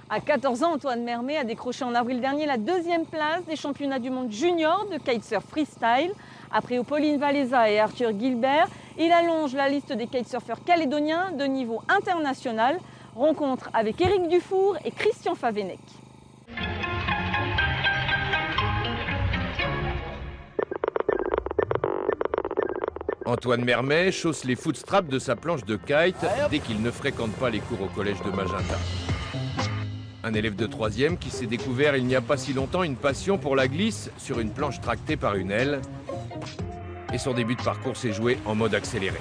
À 14 ans, Antoine Mermet a décroché en avril dernier la 2e place des championnats du monde junior de kitesurf freestyle. Après Pauline Valéza et Arthur Gilbert, il allonge la liste des kitesurfers calédoniens de niveau international. Rencontre avec Éric Dufour et Christian Favenec. Antoine Mermet chausse les footstraps de sa planche de kite dès qu'il ne fréquente pas les cours au collège de Magenta. Un élève de 3e qui s'est découvert il n'y a pas si longtemps une passion pour la glisse sur une planche tractée par une aile. Et son début de parcours s'est joué en mode accéléré.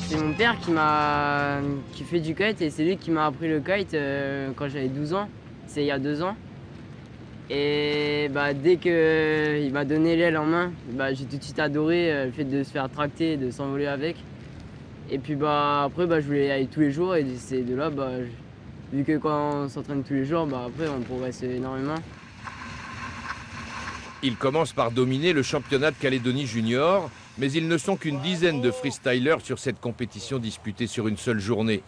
C'est mon père qui fait du kite et c'est lui qui m'a appris le kite quand j'avais 12 ans. C'est il y a 2 ans. Et dès qu'il m'a donné l'aile en main, j'ai tout de suite adoré le fait de se faire tracter et de s'envoler avec. Et puis après je voulais y aller tous les jours et c'est de là, vu que quand on s'entraîne tous les jours, après on progresse énormément. Il commence par dominer le championnat de Calédonie junior, mais ils ne sont qu'une dizaine de freestylers sur cette compétition disputée sur une seule journée.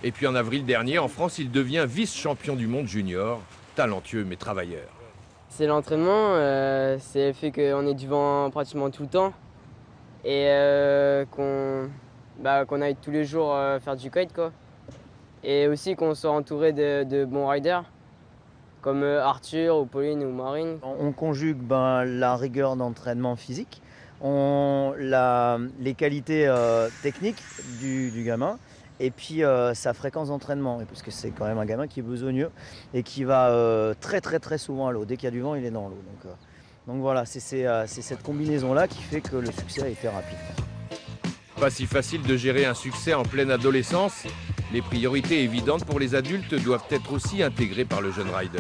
Et puis en avril dernier, en France, il devient vice-champion du monde junior, talentueux mais travailleur. C'est l'entraînement, c'est le fait qu'on est du vent pratiquement tout le temps et qu'on aille tous les jours faire du kite, quoi. Et aussi qu'on soit entouré de bons riders comme Arthur ou Pauline ou Marine. On conjugue la rigueur d'entraînement physique, les qualités techniques du gamin et puis sa fréquence d'entraînement, parce que c'est quand même un gamin qui est besogneux et qui va très souvent à l'eau. Dès qu'il y a du vent, il est dans l'eau. Donc voilà, c'est cette combinaison-là qui fait que le succès a été rapide. Pas si facile de gérer un succès en pleine adolescence. Les priorités évidentes pour les adultes doivent être aussi intégrées par le jeune rider.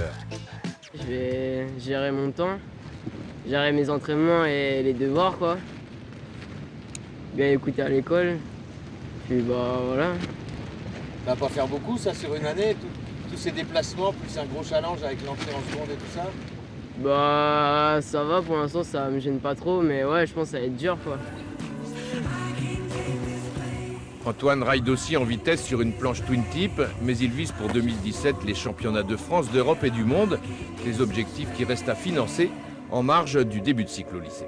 Je vais gérer mon temps, gérer mes entraînements et les devoirs, quoi. Bien écouter à l'école, puis voilà. Ça va pas faire beaucoup ça sur une année, tous ces déplacements, plus un gros challenge avec l'entrée en seconde et tout ça? Ça va pour l'instant, ça me gêne pas trop, mais ouais, je pense que ça va être dur, quoi. Antoine ride aussi en vitesse sur une planche twin tip, mais il vise pour 2017 les championnats de France, d'Europe et du monde, des objectifs qui restent à financer en marge du début de cycle au lycée.